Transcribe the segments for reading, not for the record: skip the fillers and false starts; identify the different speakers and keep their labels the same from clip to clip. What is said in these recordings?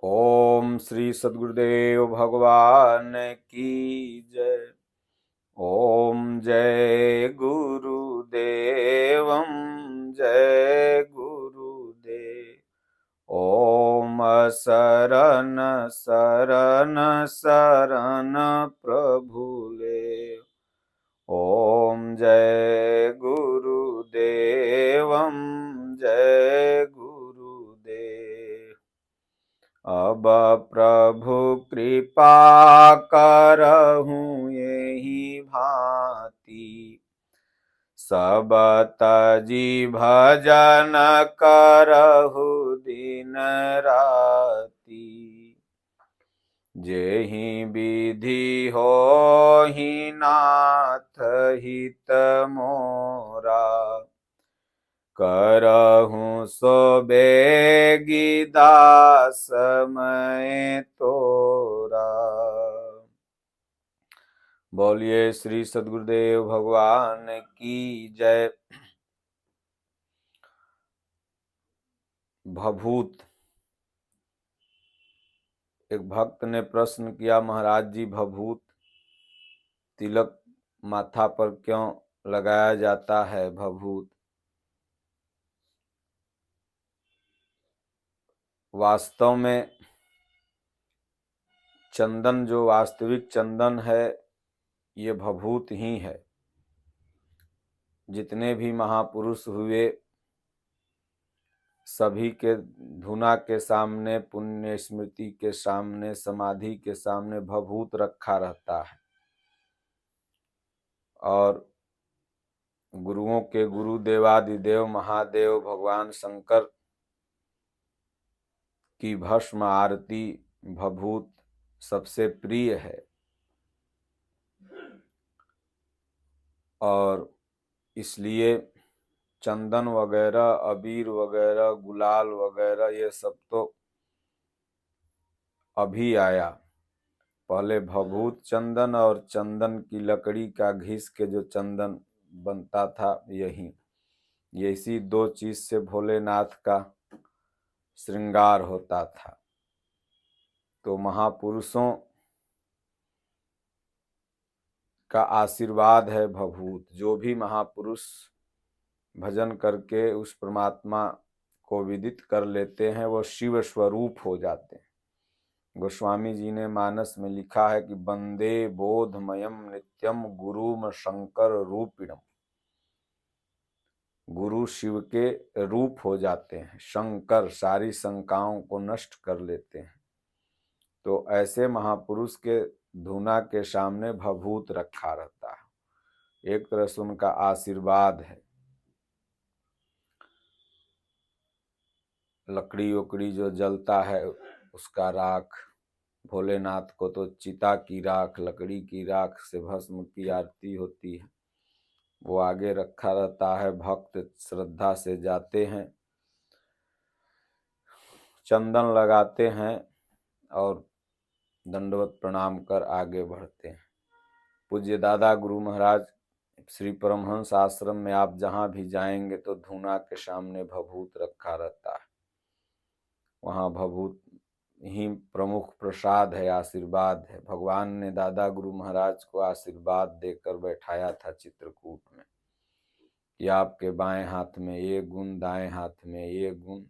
Speaker 1: ओम श्री सद्गुरुदेव भगवान की जय। ओम जय गुरुदेवम जय गुरुदेव। ओम शरण शरण शरण प्रभुदेव। ओम जय गुरुदेवम जय गुरुदेव। अब प्रभु कृपा करहूँ यही भांति, सब तजी भजन करहु दिन राति। जेहि विधि होहि नाथ हित मोरा, करहूँ सो बेगी दास मैं तोरा। बोलिए श्री सद्गुरुदेव भगवान की जय। भभूत। एक भक्त ने प्रश्न किया, महाराज जी भभूत तिलक माथा पर क्यों लगाया जाता है? भभूत वास्तव में चंदन, जो वास्तविक चंदन है, ये भभूत ही है। जितने भी महापुरुष हुए सभी के धुना के सामने, पुण्य स्मृति के सामने, समाधि के सामने भभूत रखा रहता है। और गुरुओं के गुरु देवादिदेव महादेव भगवान शंकर की भस्म आरती भभूत सबसे प्रिय है। और इसलिए चंदन वगैरह, अबीर वगैरह, गुलाल वगैरह ये सब तो अभी आया। पहले भभूत चंदन और चंदन की लकड़ी का घिस के जो चंदन बनता था, ये इसी दो चीज से भोलेनाथ का श्रृंगार होता था। तो महापुरुषों का आशीर्वाद है भभूत। जो भी महापुरुष भजन करके उस परमात्मा को विदित कर लेते हैं, वो शिव स्वरूप हो जाते हैं। गोस्वामी जी ने मानस में लिखा है कि वंदे बोधमयम नित्यम गुरुम शंकर रूपिणम। गुरु शिव के रूप हो जाते हैं, शंकर सारी शंकाओं को नष्ट कर लेते हैं। तो ऐसे महापुरुष के धुना के सामने भभूत रखा रहता है। एक तरह से उनका आशीर्वाद है। लकड़ी उकड़ी जो जलता है उसका राख, भोलेनाथ को तो चिता की राख, लकड़ी की राख से भस्म की आरती होती है, वो आगे रखा रहता है। भक्त श्रद्धा से जाते हैं, चंदन लगाते हैं और दंडवत प्रणाम कर आगे बढ़ते हैं। पूज्य दादा गुरु महाराज श्री परमहंस आश्रम में आप जहां भी जाएंगे तो धूना के सामने भभूत रखा रहता है। वहां भभूत ही प्रमुख प्रसाद है, आशीर्वाद है। भगवान ने दादा गुरु महाराज को आशीर्वाद देकर बैठाया था चित्रकूट में कि आपके बाएं हाथ में ये गुण, दाएं हाथ में ये गुण,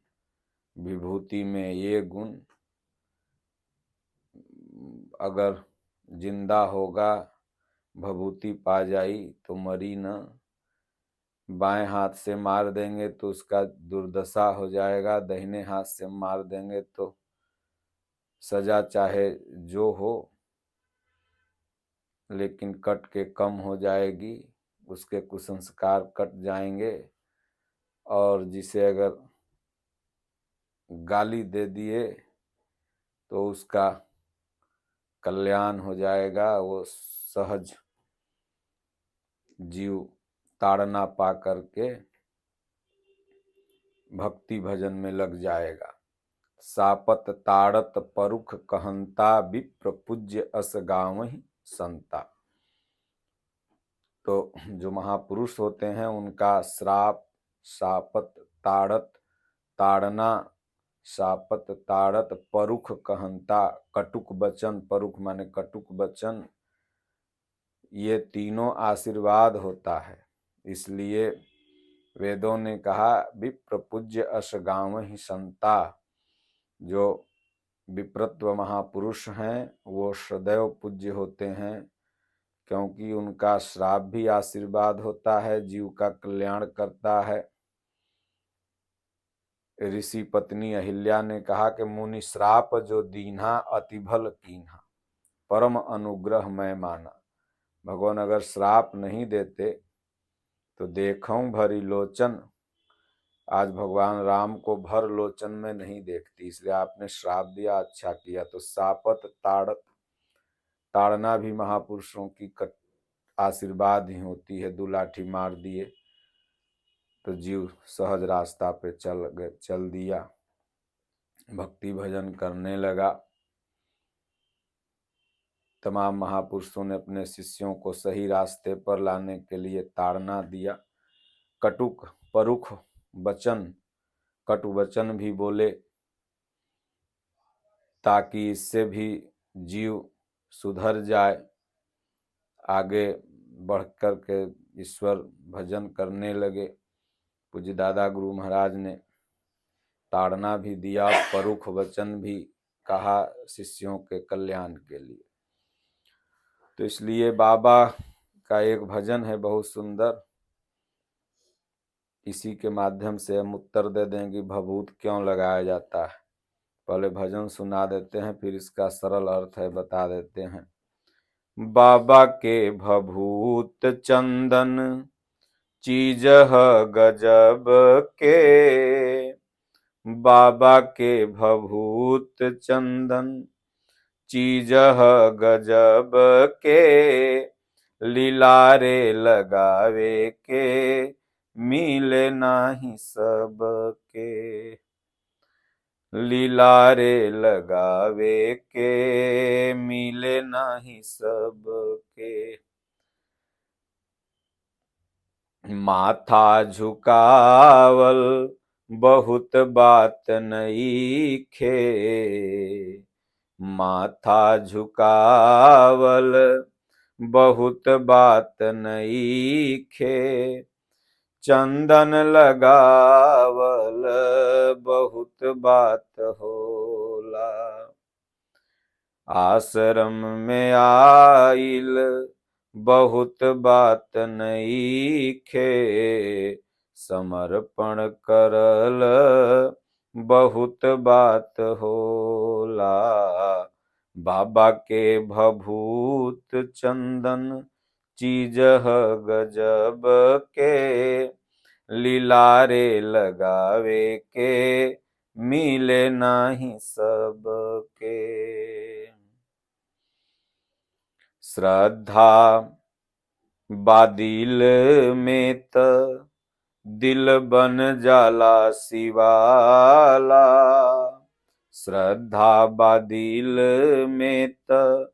Speaker 1: विभूति में ये गुण, अगर जिंदा होगा भभूति पा जाई तो मरी न। बाएं हाथ से मार देंगे तो उसका दुर्दशा हो जाएगा, दाहिने हाथ से मार देंगे तो सजा चाहे जो हो लेकिन कट के कम हो जाएगी, उसके कुसंस्कार कट जाएंगे। और जिसे अगर गाली दे दिए तो उसका कल्याण हो जाएगा, वो सहज जीव ताड़ना पा करके भक्ति भजन में लग जाएगा। सापत ताड़त परुख कहंता, विप्र पूज्य अस गावहि संता। तो जो महापुरुष होते हैं उनका श्राप, सापत, ताड़त, ताड़ना सापत ताड़त परुख कहंता, कटुक वचन, परुख माने कटुक वचन, ये तीनों आशीर्वाद होता है। इसलिए वेदों ने कहा विप्र पूज्य अस गांवहि संता, जो विप्रत्व महापुरुष हैं वो सदैव पूज्य होते हैं, क्योंकि उनका श्राप भी आशीर्वाद होता है, जीव का कल्याण करता है। ऋषि पत्नी अहिल्या ने कहा कि मुनि श्राप जो दीन्हा अति भल कीन्हा, परम अनुग्रह मैं माना। भगवान अगर श्राप नहीं देते तो देखूं भरी लोचन, आज भगवान राम को भर लोचन में नहीं देखती, इसलिए आपने श्राप दिया, अच्छा किया। तो सापत ताड़त, ताड़ना भी महापुरुषों की आशीर्वाद ही होती है। दुलाठी मार दिए तो जीव सहज रास्ता पे चल दिया, भक्ति भजन करने लगा। तमाम महापुरुषों ने अपने शिष्यों को सही रास्ते पर लाने के लिए ताड़ना दिया। कटुक परुख वचन, कटु वचन भी बोले ताकि इससे भी जीव सुधर जाए, आगे बढ़ कर के ईश्वर भजन करने लगे। पूज्य दादा गुरु महाराज ने ताड़ना भी दिया, परुख वचन भी कहा शिष्यों के कल्याण के लिए। तो इसलिए बाबा का एक भजन है बहुत सुंदर, इसी के माध्यम से हम उत्तर दे देंगे भभूत क्यों लगाया जाता है। पहले भजन सुना देते हैं, फिर इसका सरल अर्थ है बता देते हैं। बाबा के भभूत चंदन चीज गजब के, बाबा के भभूत चंदन चीज गजब के, लीलारे लगावे के मिले नाही सब के, लीलारे लगावे के मिले नाही सब के। माथा झुकावल बहुत बात नईखे, माथा झुकावल बहुत बात नईखे, चंदन लगावल बहुत बात होला। आश्रम में आइल बहुत बात नईखे, समर्पण करल बहुत बात होला। बाबा के भभूत चंदन चीज गजब के, लीलारे लगावे के मिले नाही सब के। श्रद्धा बादिल में त दिल बन जाला शिवाला, श्रद्धा बादिल में त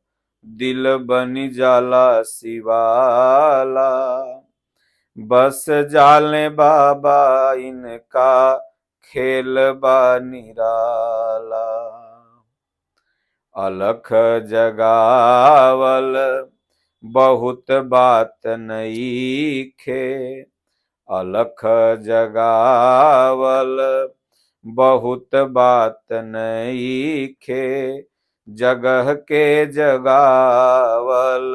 Speaker 1: दिल बन जाला शिवाला। बस जाले बाबा इनका खेल बा निराला, अलख जगावल बहुत बात नईखे, अलख जगावल बहुत बात नईखे, जगह के जगावल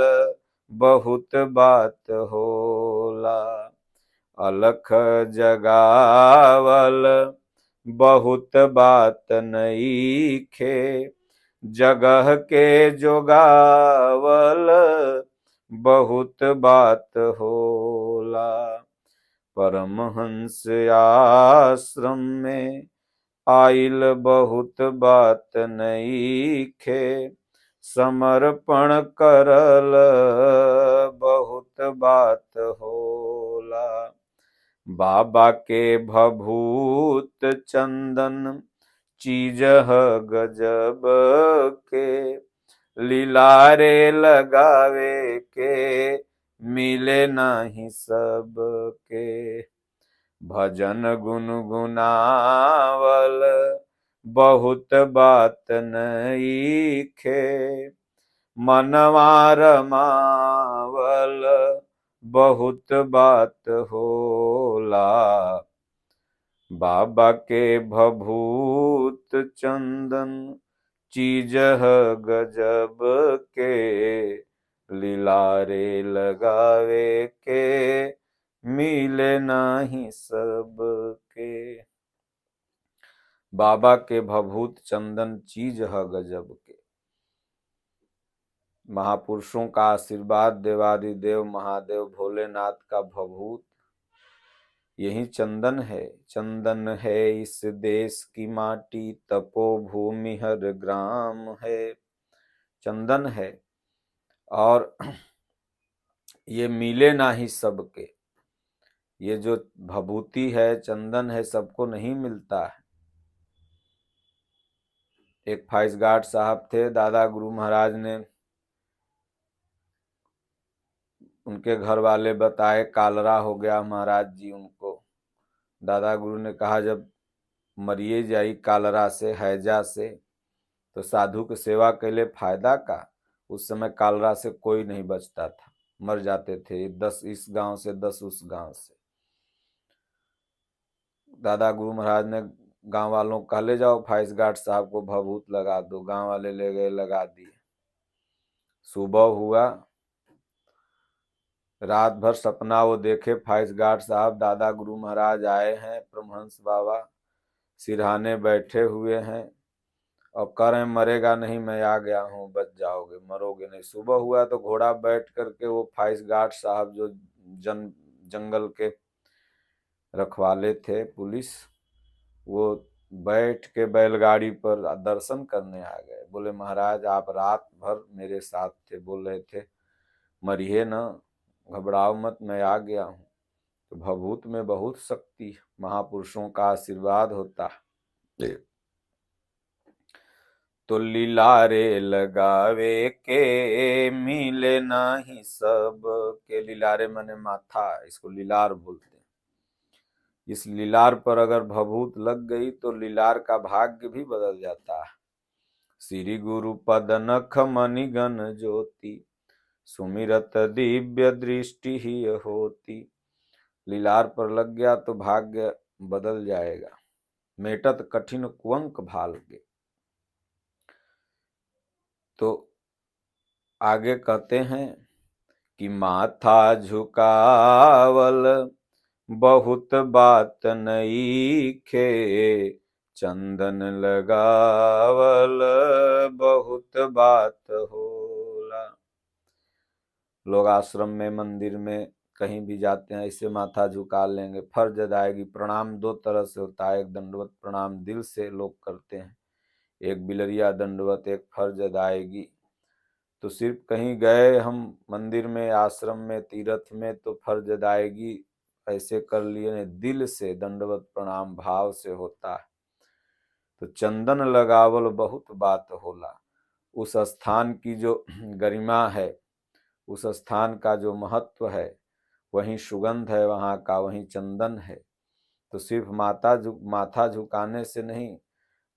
Speaker 1: बहुत बात होला। अलख जगावल बहुत बात नईखे, जगह के जोगावल बहुत बात होला। परमहंस आश्रम में आइल बहुत बात नईखे, समर्पण करल बहुत बात होला। बाबा के भभूत चंदन चीज गजब के, लीलारे लगावे के मिले नाही सब के। भजन गुनगुनावल बहुत बात नईखे, मनवा रमावल बहुत बात होला। बाबा के भभूत चंदन चीज है गजब के, लीलारे लगावे के मिले नहीं सबके। बाबा के भभूत चंदन चीज है गजब के। महापुरुषों का आशीर्वाद, देवादिदेव महादेव भोलेनाथ का भभूत यही चंदन है। चंदन है इस देश की माटी, तपोभूमि हर ग्राम है। चंदन है और ये मिले ना ही सबके। ये जो भभूति है, चंदन है, सबको नहीं मिलता है। एक फाइज गार्ड साहब थे, दादा गुरु महाराज ने उनके घर वाले बताए कालरा हो गया महाराज जी उनको। दादा गुरु ने कहा जब मरिए जाई कालरा से, हैजा से, तो साधु की सेवा के लिए फायदा का। उस समय कालरा से कोई नहीं बचता था, मर जाते थे 10 इस गांव से 10 उस गांव से। दादा गुरु महाराज ने गांव वालों को कहा ले जाओ फाइज गार्ड साहब को भभूत लगा दो। गांव वाले ले गए, लगा दिए। सुबह हुआ, रात भर सपना वो देखे फाइज गार्ड साहब, दादा गुरु महाराज आए हैं, परमहंस बाबा सिरहाने बैठे हुए हैं और कह रहे हैं मरेगा नहीं, मैं आ गया हूँ, बच जाओगे, मरोगे नहीं। सुबह हुआ तो घोड़ा बैठ करके वो फाइज गार्ड साहब जो जंगल के रखवाले थे, पुलिस, वो बैठ के बैलगाड़ी पर दर्शन करने आ गए। बोले महाराज आप रात भर मेरे साथ थे, बोल रहे थे मरिए ना, घबराओ मत, मैं आ गया हूँ। तो भभूत में बहुत शक्ति है, महापुरुषों का आशीर्वाद होता है। तो लीलारे लगावे के मिले नहीं सब के। लीलारे माने माथा, इसको लीलार बोलते हैं। इस लीलार पर अगर भभूत लग गई तो लीलार का भाग्य भी बदल जाता है। श्री गुरु पद नख मणिगण ज्योति, सुमिरत दिव्य दृष्टि ही होती। लीलार पर लग गया तो भाग्य बदल जाएगा। मेटत कठिन कुंक भाल के। तो आगे कहते हैं कि माथा झुकावल बहुत बात नईखे, चंदन लगावल बहुत बात होला। लोग आश्रम में, मंदिर में, कहीं भी जाते हैं ऐसे माथा झुका लेंगे, फर्ज अदायगी। प्रणाम दो तरह से होता है, एक दंडवत प्रणाम दिल से लोग करते हैं, एक बिलरिया दंडवत, एक फर्ज अदायगी। तो सिर्फ कहीं गए हम मंदिर में, आश्रम में, तीर्थ में, तो फर्ज अदायगी ऐसे कर लिए, दिल से दंडवत प्रणाम भाव से होता है। तो चंदन लगावल बहुत बात होला। उस स्थान की जो गरिमा है, उस स्थान का जो महत्व है, वहीं सुगंध है वहाँ का, वहीं चंदन है। तो सिर्फ माथा झुकाने से नहीं,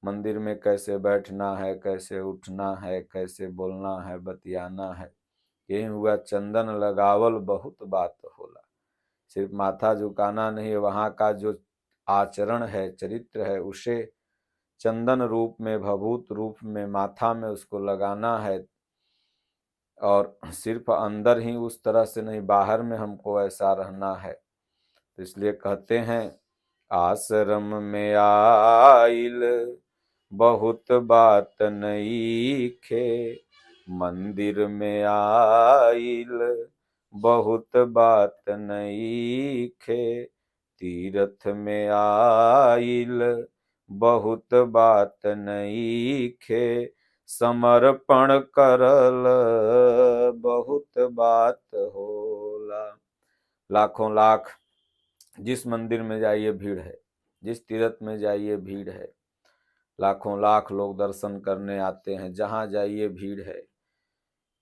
Speaker 1: मंदिर में कैसे बैठना है, कैसे उठना है, कैसे बोलना है, बतियाना है, यही हुआ चंदन लगावल बहुत बात होला। सिर्फ माथा झुकाना नहीं, वहाँ का जो आचरण है, चरित्र है, उसे चंदन रूप में, भभूत रूप में माथा में उसको लगाना है। और सिर्फ अंदर ही उस तरह से नहीं, बाहर में हमको ऐसा रहना है। तो इसलिए कहते हैं आश्रम में आइल बहुत बात नईखे, मंदिर में आइल बहुत बात नईखे, तीर्थ में आइल बहुत बात नईखे, समर्पण करल बहुत बात होला। लाखों लाख जिस मंदिर में जाइए भीड़ है, जिस तीर्थ में जाइए भीड़ है, लाखों लाख लोग दर्शन करने आते हैं, जहाँ जाइए भीड़ है।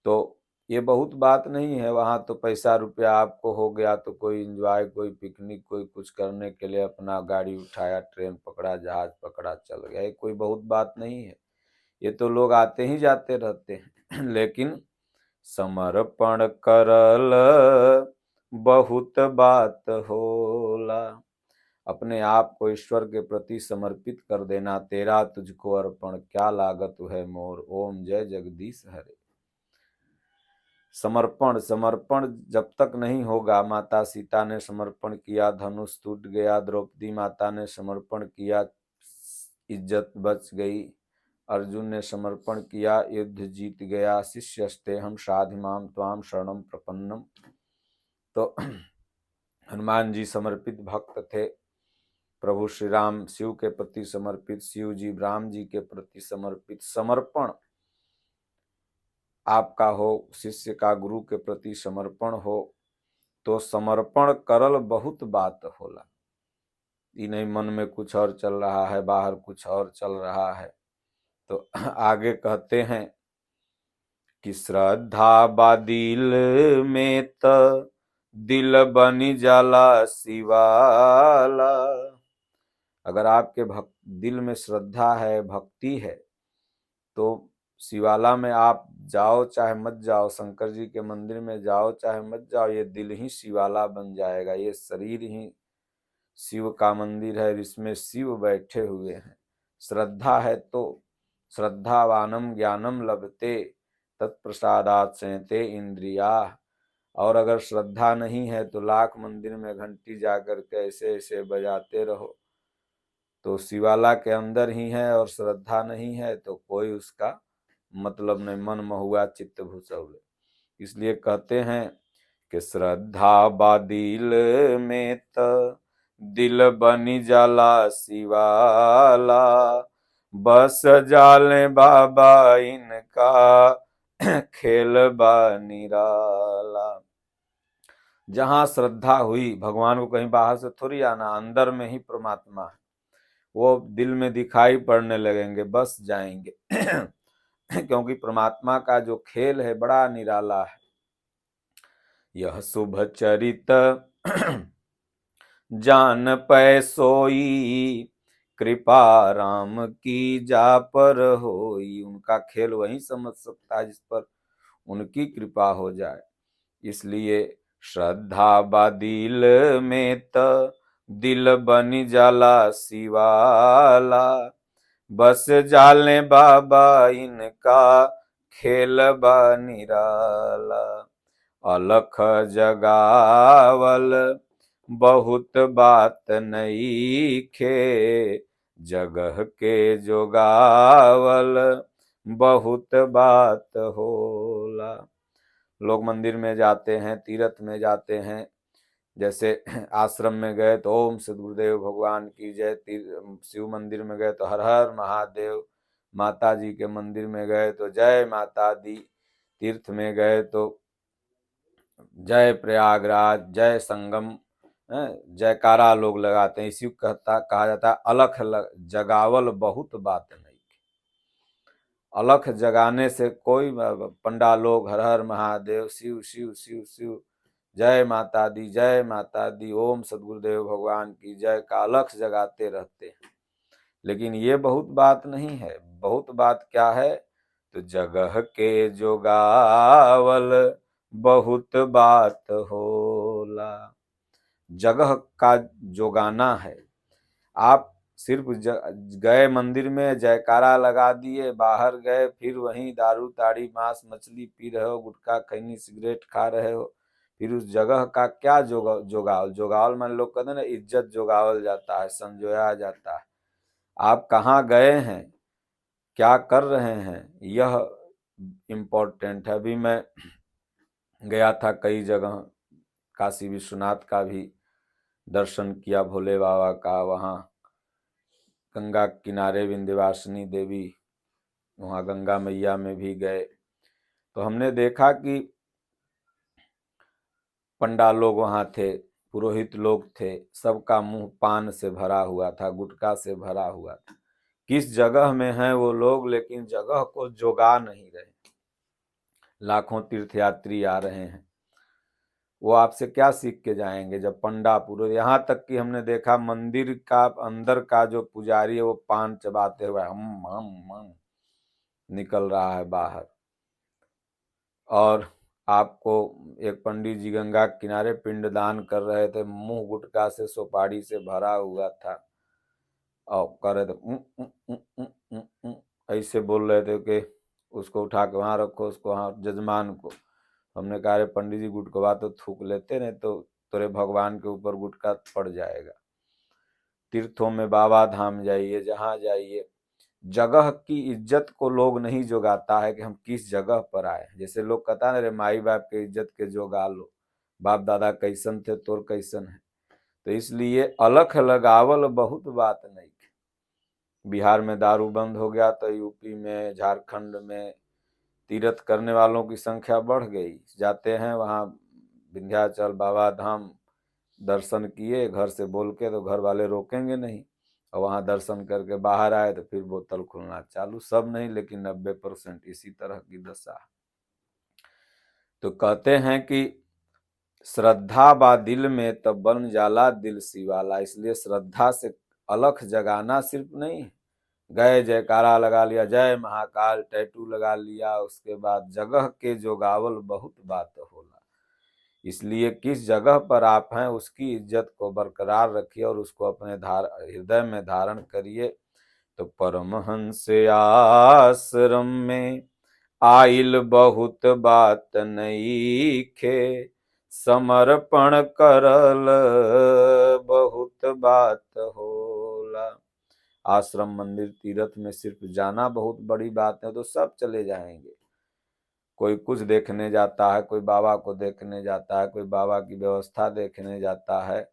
Speaker 1: तो ये बहुत बात नहीं है। वहाँ तो पैसा रुपया आपको हो गया तो कोई एंजॉय, कोई पिकनिक, कोई कुछ करने के लिए अपना गाड़ी उठाया, ट्रेन पकड़ा, जहाज पकड़ा, चल गया, ये कोई बहुत बात नहीं है। ये तो लोग आते ही जाते रहते हैं। लेकिन समर्पण करल बहुत बात होला। अपने आप को ईश्वर के प्रति समर्पित कर देना। तेरा तुझको अर्पण क्या लागत है मोर, ओम जय जगदीश हरे। समर्पण, समर्पण जब तक नहीं होगा, माता सीता ने समर्पण किया, धनुष टूट गया, द्रौपदी माता ने समर्पण किया, इज्जत बच गई, अर्जुन ने समर्पण किया, युद्ध जीत गया, शिष्यस्ते हम साधिमाम त्वाम शरणम प्रपन्नम। तो हनुमान जी समर्पित भक्त थे, प्रभु श्री राम शिव के प्रति समर्पित, शिव जी राम जी के प्रति समर्पित। समर्पण आपका हो, शिष्य का गुरु के प्रति समर्पण हो, तो समर्पण करल बहुत बात होला। ये नहीं मन में कुछ और चल रहा है, बाहर कुछ और चल रहा है। तो आगे कहते हैं कि श्रद्धा बा दिल में त दिल बनी जाला शिवाला। अगर आपके दिल में श्रद्धा है, भक्ति है, तो शिवाला में आप जाओ चाहे मत जाओ, शंकर जी के मंदिर में जाओ चाहे मत जाओ, ये दिल ही शिवाला बन जाएगा। ये शरीर ही शिव का मंदिर है, इसमें शिव बैठे हुए हैं। श्रद्धा है तो श्रद्धावानम ज्ञानम लभते तत्प्रसादात् संयते इंद्रिया। और अगर श्रद्धा नहीं है तो लाख मंदिर में घंटी जाकर के ऐसे ऐसे बजाते रहो, तो शिवाला के अंदर ही है, और श्रद्धा नहीं है तो कोई उसका मतलब नहीं, मन महुआ चित्त भूसौले। इसलिए कहते हैं कि श्रद्धा बा दिल में त दिल बनी जाला शिवाला। बस जाले बाबा इनका खेल बा निराला। जहां श्रद्धा हुई, भगवान को कहीं बाहर से थोड़ी आना, अंदर में ही परमात्मा है, वो दिल में दिखाई पड़ने लगेंगे, बस जाएंगे। क्योंकि परमात्मा का जो खेल है बड़ा निराला है। यह शुभ चरित जान पै सोई, कृपा राम की जा पर होई। उनका खेल वही समझ सकता है जिस पर उनकी कृपा हो जाए। इसलिए श्रद्धा बा दिल में त दिल बनी जाला शिवाला। बस जाले बाबा इनका खेल बा निराला। अलख जगावल बहुत बात नईखे, जगह के जोगावल बहुत बात होला। लोग मंदिर में जाते हैं, तीर्थ में जाते हैं, जैसे आश्रम में गए तो ओम सद्गुरुदेव भगवान की जय, शिव मंदिर में गए तो हर हर महादेव, माता जी के मंदिर में गए तो जय माता दी, तीर्थ में गए तो जय प्रयागराज, जय संगम, जयकारा लोग लगाते हैं। इसी को कहा जाता है अलख जगावल बहुत बात नहीं। अलख जगाने से कोई, पंडा लोग हर हर महादेव, शिव शिव शिव शिव, जय माता दी, जय माता दी, ओम सद्गुरुदेव भगवान की जय का अलख जगाते रहते हैं। लेकिन ये बहुत बात नहीं है। बहुत बात क्या है? तो जगह के जोगावल बहुत बात होला। जगह का जोगाना है। आप सिर्फ गए मंदिर में, जयकारा लगा दिए, बाहर गए, फिर वहीं दारू ताड़ी मांस मछली पी रहे हो, गुटखा खैनी सिगरेट खा रहे हो, फिर उस जगह का क्या जोगावल मान लोग कहते हैं ना, इज्जत जोगावल जाता है, संजोया जाता है। आप कहाँ गए हैं, क्या कर रहे हैं, यह इम्पोर्टेंट है। अभी मैं गया था कई जगह, काशी विश्वनाथ का भी दर्शन किया, भोले बाबा का, वहाँ गंगा किनारे विंध्यवासिनी देवी, वहाँ गंगा मैया में भी गए तो हमने देखा कि पंडा लोग वहाँ थे, पुरोहित लोग थे, सबका मुंह पान से भरा हुआ था, गुटखा से भरा हुआ था। किस जगह में हैं वो लोग, लेकिन जगह को जोगा नहीं रहे। लाखों तीर्थयात्री आ रहे हैं, वो आपसे क्या सीख के जाएंगे। जब पंडा पूरे, यहाँ तक कि हमने देखा मंदिर का अंदर का जो पुजारी है वो पान चबाते हुए हम निकल रहा है बाहर। और आपको एक पंडित जी गंगा के किनारे पिंडदान कर रहे थे, मुंह गुटखा से सुपारी से भरा हुआ था, और कर रहे थे ऐसे बोल रहे थे कि उसको उठा के वहां रखो, उसको वहां जजमान को। हमने कहा अरे पंडित जी गुटखा तो थूक लेते, नहीं तो तेरे भगवान के ऊपर गुटखा पड़ जाएगा। तीर्थों में बाबा धाम जाइए, जहां जाइए, जगह की इज्जत को लोग नहीं जोगाता है कि हम किस जगह पर आए। जैसे लोग कहता है रे माई बाप के इज्जत के जोगा लो, बाप दादा कैसन थे तोर कैसन है। तो इसलिए अलख लगावल बहुत बात नहीं। बिहार में दारू बंद हो गया तो यूपी में, झारखंड में तीर्थ करने वालों की संख्या बढ़ गई। जाते हैं वहाँ विंध्याचल बाबा धाम, दर्शन किए घर से बोल के तो घर वाले रोकेंगे नहीं, और वहाँ दर्शन करके बाहर आए तो फिर बोतल खुलना चालू। सब नहीं लेकिन 90% इसी तरह की दशा। तो कहते हैं कि श्रद्धा बा दिल में तब बन जाला दिल शिवाला। इसलिए श्रद्धा से अलख जगाना सिर्फ नहीं, गए जयकारा लगा लिया, जय महाकाल टैटू लगा लिया, उसके बाद जगह के जोगावल बहुत बात होला। इसलिए किस जगह पर आप हैं उसकी इज्जत को बरकरार रखिए और उसको अपने हृदय में धारण करिए। तो परमहंस आश्रम में आइल बहुत बात नईखे, समर्पण करल बहुत बात होला। आश्रम मंदिर तीर्थ में सिर्फ जाना बहुत बड़ी बात है, तो सब चले जाएंगे। कोई कुछ देखने जाता है, कोई बाबा को देखने जाता है, कोई बाबा की व्यवस्था देखने जाता है।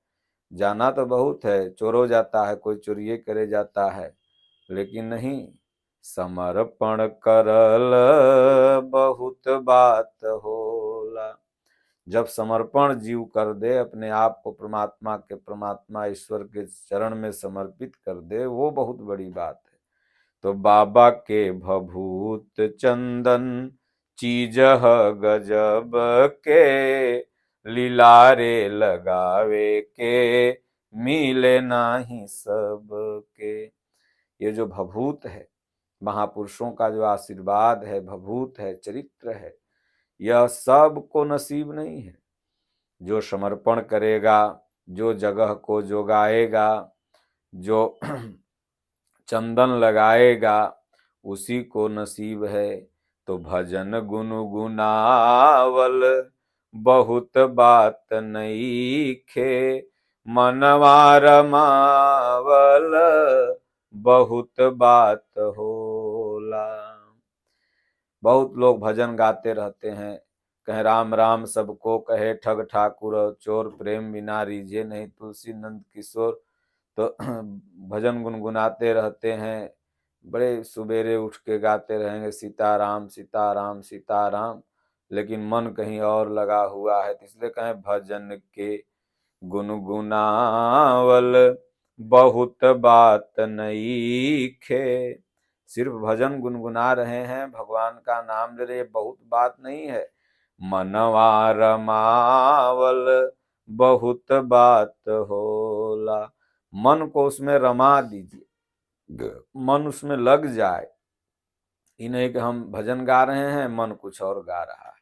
Speaker 1: जाना तो बहुत है, चोरो जाता है, कोई चोरिये करे जाता है, लेकिन नहीं, समर्पण करल बहुत बात होला। जब समर्पण जीव कर दे, अपने आप को परमात्मा ईश्वर के चरण में समर्पित कर दे, वो बहुत बड़ी बात है। तो बाबा के भभूत चंदन चीजह गजब के, लीलारे लगावे के मिले नाही सब के। ये जो भभूत है, महापुरुषों का जो आशीर्वाद है, भभूत है, चरित्र है, यह सबको नसीब नहीं है। जो समर्पण करेगा, जो जगह को जोगाएगा, जो चंदन लगाएगा, उसी को नसीब है। तो भजन गुनगुनावल बहुत बात नईखे, मनवा रमावल बहुत बात होला। बहुत लोग भजन गाते रहते हैं, कहे राम राम सबको कहे ठग ठाकुर, चोर प्रेम बिना रीझे नहीं तुलसी नंद किशोर। तो भजन गुनगुनाते रहते हैं, बड़े सुबेरे उठ के गाते रहेंगे सीताराम सीताराम सीताराम, लेकिन मन कहीं और लगा हुआ है। इसलिए कहें भजन के गुनगुनावल बहुत बात नईखे। सिर्फ भजन गुनगुना रहे हैं, भगवान का नाम ले रहे, बहुत बात नहीं है। मनवा रमावल बहुत बात होला। मन को उसमें रमा दीजिए, मन उसमें लग जाए। ये नहीं कि हम भजन गा रहे हैं, मन कुछ और गा रहा है।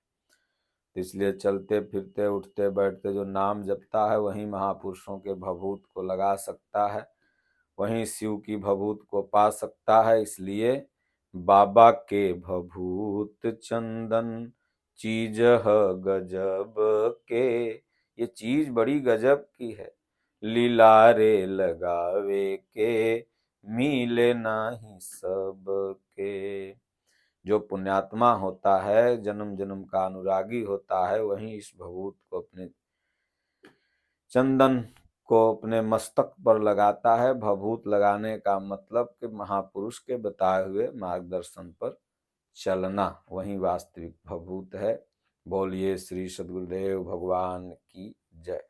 Speaker 1: इसलिए चलते फिरते उठते बैठते जो नाम जपता है, वही महापुरुषों के भभूत को लगा सकता है, वहीं शिव की भभूत को पा सकता है। इसलिए बाबा के भभूत चंदन चीज गजब के, ये चीज बड़ी गजब की है। लीलारे लगावे के मिले नाही सब के। जो पुण्यात्मा होता है, जन्म जन्म का अनुरागी होता है, वही इस भभूत को, अपने चंदन को अपने मस्तक पर लगाता है। भभूत लगाने का मतलब कि महापुरुष के बताए हुए मार्गदर्शन पर चलना, वही वास्तविक भभूत है। बोलिए श्री सद्गुरुदेव भगवान की जय।